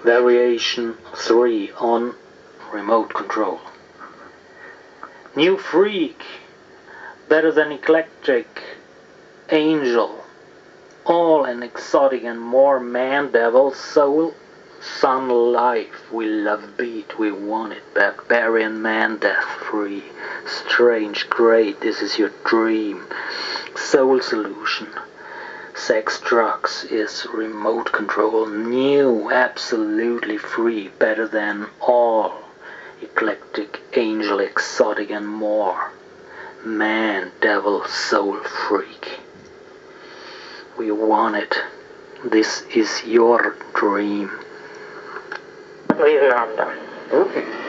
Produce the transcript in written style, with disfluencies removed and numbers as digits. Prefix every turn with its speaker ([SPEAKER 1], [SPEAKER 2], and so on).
[SPEAKER 1] Variation 3 on remote control. New freak, better than eclectic, angel, all an exotic and more man, devil, soul, sun, life. We love beat, we want it, barbarian man, death free, strange, great, this is your dream, soul solution. Sex, drugs is remote control, new, absolutely free, better than all, eclectic, angel, exotic and more, man, devil, soul, freak. We want it, this is your dream.
[SPEAKER 2] We've not done.
[SPEAKER 3] Okay.